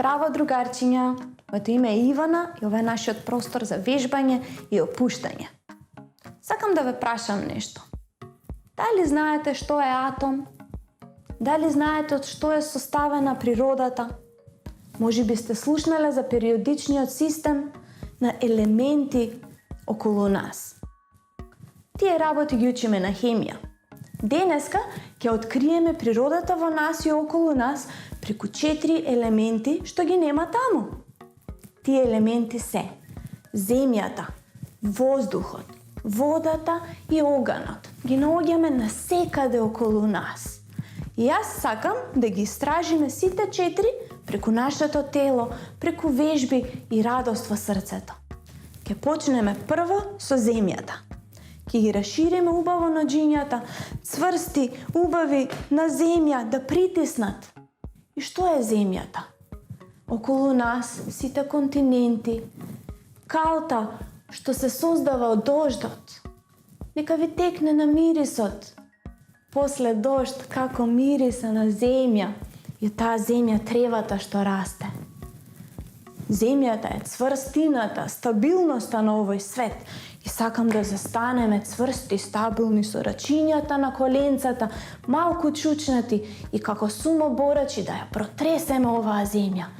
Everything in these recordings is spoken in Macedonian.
Здраво, другарчиња! Моето име е Ивана и ова е нашиот простор за вежбање и опуштање. Сакам да ве прашам нешто. Дали знаете што е атом? Дали знаете од што е составена природата? Може би сте слушнале за периодичниот систем на елементи околу нас. Тие работи ги учиме на хемија. Денеска ќе откриеме природата во нас и околу нас преку 4 елементи што ги нема таму. Тие елементи се земјата, воздухот, водата и оганот. Ги наоѓаме насекаде околу нас. И јас сакам да ги истражиме сите 4 преку нашето тело, преку вежби и радост во срцето. Ке почнеме прво со земјата. Ке ги расшириме убаво ноџињата, цврсти, убави на земја да притиснат. И што е земјата? Околу нас сите континенти, калта што се создава од дождот. Нека ви текне на мирисот. После дожд како мириса на земја и таа земја тревата што расте. Земјата е цврстината, стабилноста на овој свет. И сакам да застанеме цврсти, стабилни со рачињата на коленцата, малку чучнати и како сумоборачи да ја протресеме оваа земја.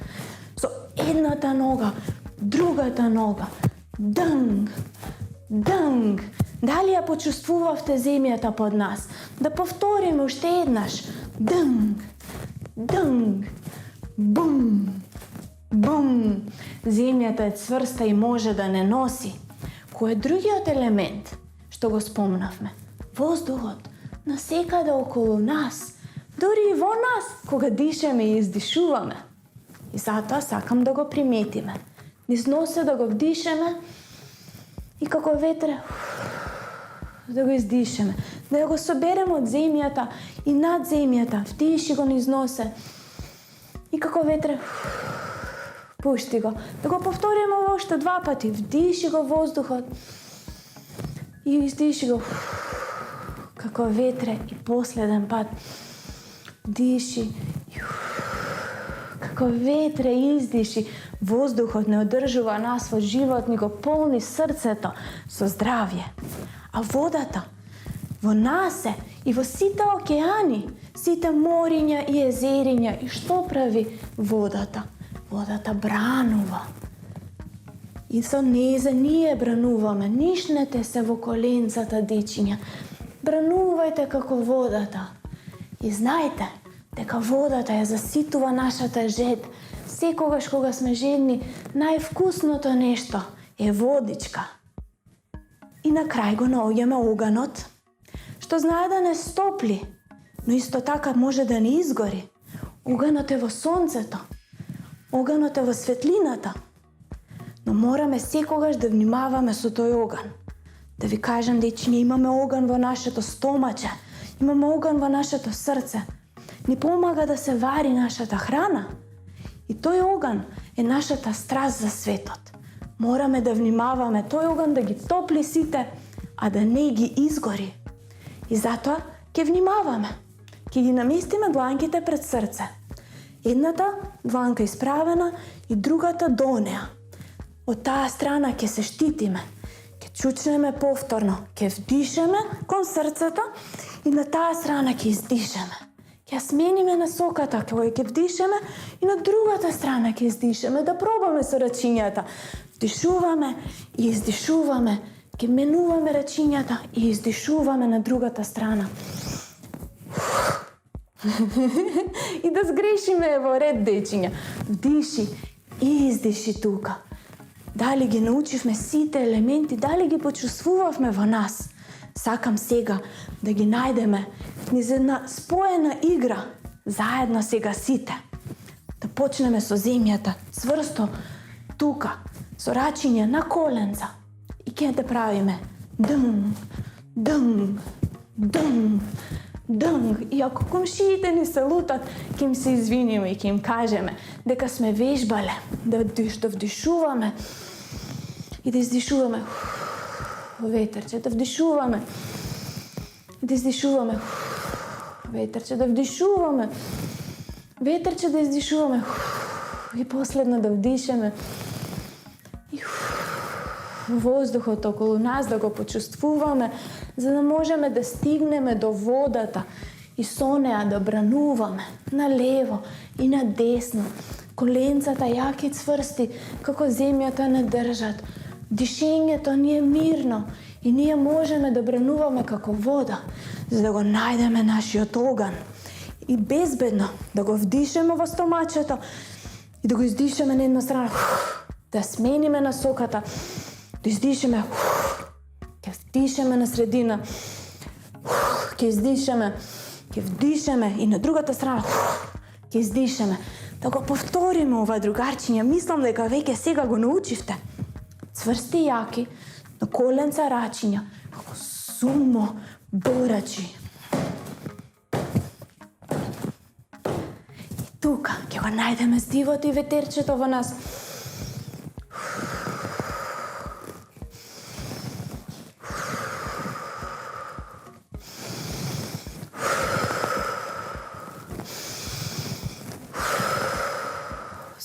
Со едната нога, другата нога. Дънг, дънг. Дали ја почувствувавте земјата под нас? Да повториме уште еднаш. Дънг, дънг, бум, бум. Земјата е цврста и може да не носи. Кој е другиот елемент што го спомнавме? Воздухот, насекаде околу нас, дури и во нас, кога дишеме и издишуваме. И затоа сакам да го приметиме. Низ носе да го вдишеме и како ветре да го издишеме. Да го собереме од земјата и над земјата. Вдиши го низ носе и како ветре пушти го. Да го повториме уште 2 пати. Вдиши го воздухот и издиши го како ветре и последен пат. Диши како ветре издиши. Воздухот не одржува нас во живот, ни го полни срцето со здравје. А водата во нас е и во сите океани, сите мориња и езериња. И што прави водата? Водата бранува. И со незе ние брануваме. Нишнете се во коленцата, дечиња. Бранувајте како водата. И знајте дека водата ја заситува нашата жед. Секогаш кога сме жедни, највкусното нешто е водичка. И на крај го наоѓаме оганот, што знае да не стопли, но исто така може да не изгори. Оганот е во сонцето. Оганот е во светлината. Но мораме секогаш да внимаваме со тој оган. Да ви кажам, дечиња, имаме оган во нашето стомаче, имаме оган во нашето срце. Ни помага да се вари нашата храна. И тој оган е нашата страст за светот. Мораме да внимаваме тој оган да ги топли сите, а да не ги изгори. И затоа ќе внимаваме. Ќе ги наместиме дланките пред срце. Едната дланка исправена и другата до неа. Од таа страна ќе се штитиме. Ќе чучнеме повторно, ќе вдишеме кон срцето и на таа страна ќе издишеме. Ќе смениме насоката, кога ќе вдишеме и на другата страна ќе издишеме, да пробаме со рачињата. Вдишуваме и издишуваме, ќе менуваме рачињата и издишуваме на другата страна. И да сгрешиме во ред, дечиња. Вдиши и издиши тука. Дали ги научивме сите елементи, дали ги почувствувавме во нас? Сакам сега да ги најдеме низ една споена игра, заедно сега сите. Да почнеме со земјата, цврсто тука, со рачиња на коленца. И ќе да правиме дънг, дънг, дънг, дънг. И ако комшиите ни се лутат, ќе им се извиниме и ќе им кажеме дека сме вежбале, да вдишуваме и да издишуваме. Ветерче, да вдишуваме и да издишуваме. Ветерче, да вдишуваме. Ветерче, да издишуваме. И последно да вдишаме и воздухот околу нас да го почувствуваме, за да можеме да стигнеме до водата и со неа да брануваме налево и надесно. Коленцата јаки цврсти, како земјата не држат. Дишењето ни е мирно и ние можеме да брануваме како вода, за да го најдеме нашиот оган. И безбедно да го вдишеме во стомачето и да го издишеме на една страна. Да смениме насоката, да издишеме, ќе вдишеме на средина, ќе издишеме, ќе вдишеме и на другата страна, ќе издишеме. Да го повториме ова, другарчиња, мислам дека веќе сега го научивте. Цврсти јаки, на коленца рачиња, како сумо борачи. И тука ќе го најдеме здивото и ветерчето во нас.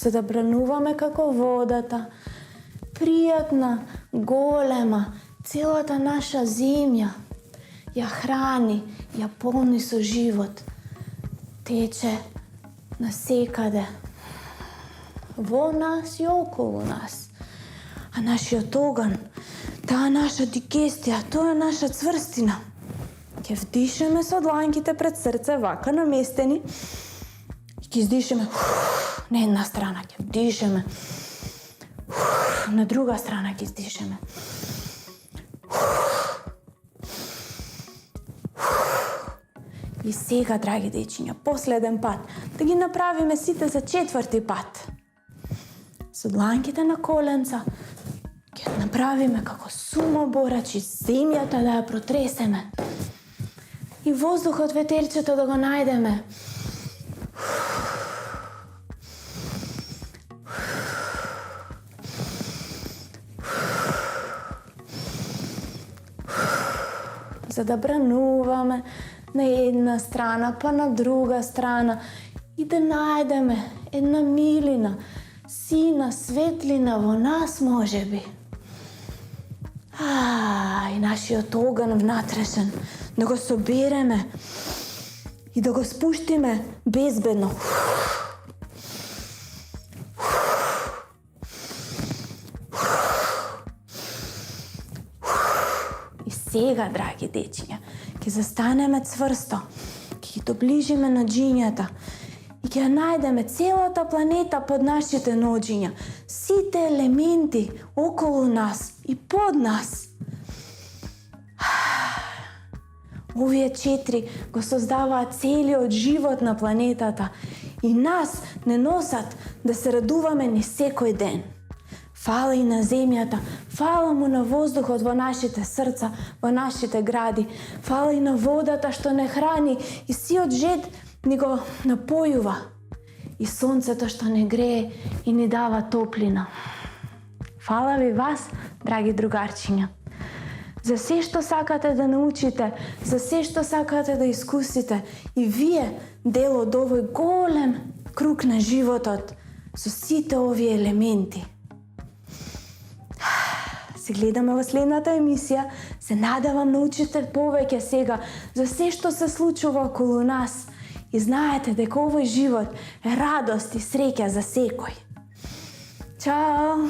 За да брануваме како водата, пријатна, голема, целата наша земја ја храни, ја полни со живот. Тече насекаде, во нас и околу нас. А нашиот оган, таа наша дигестија, тоа е наша цврстина. Ќе вдишеме со дланките пред срце, вака наместени, и ќе издишеме на една страна, ќе вдишеме, на друга страна ќе издишеме. И сега, драги дечиња, последен пат, да ги направиме сите за 4ти пат. Со дланките на коленца, ќе направиме како сумо борачи, земјата да ја протресеме. И воздухот, ветерчето да го најдеме. За да брануваме на една страна, па на друга страна и да најдеме една милина, сина, светлина во нас, можеби. И нашиот оган внатрешен, да го собереме и да го спуштиме безбедно. И сега, драги дечиња, ќе застанеме цврсто, ќе ги доближиме ноџињата и ќе најдеме целата планета под нашите ноџиња, сите елементи околу нас и под нас. Овие 4 го создаваат целиот живот на планетата и нас не носат да се радуваме ни секој ден. Фала и на земјата, фала му на воздухот во нашите срца, во нашите гради, фала и на водата што не храни и сиот жед ни го напојува, и сонцето што не грее и ни дава топлина. Фала ви вас, драги другарчиња, за се што сакате да научите, за се што сакате да искусите и вие дел од овој голем круг на животот со сите овие елементи. Се гледаме во следната емисија, се надевам научите повеќе сега за се што се случува околу нас и знаете дека овој живот е радост и среќа за секој. Чао!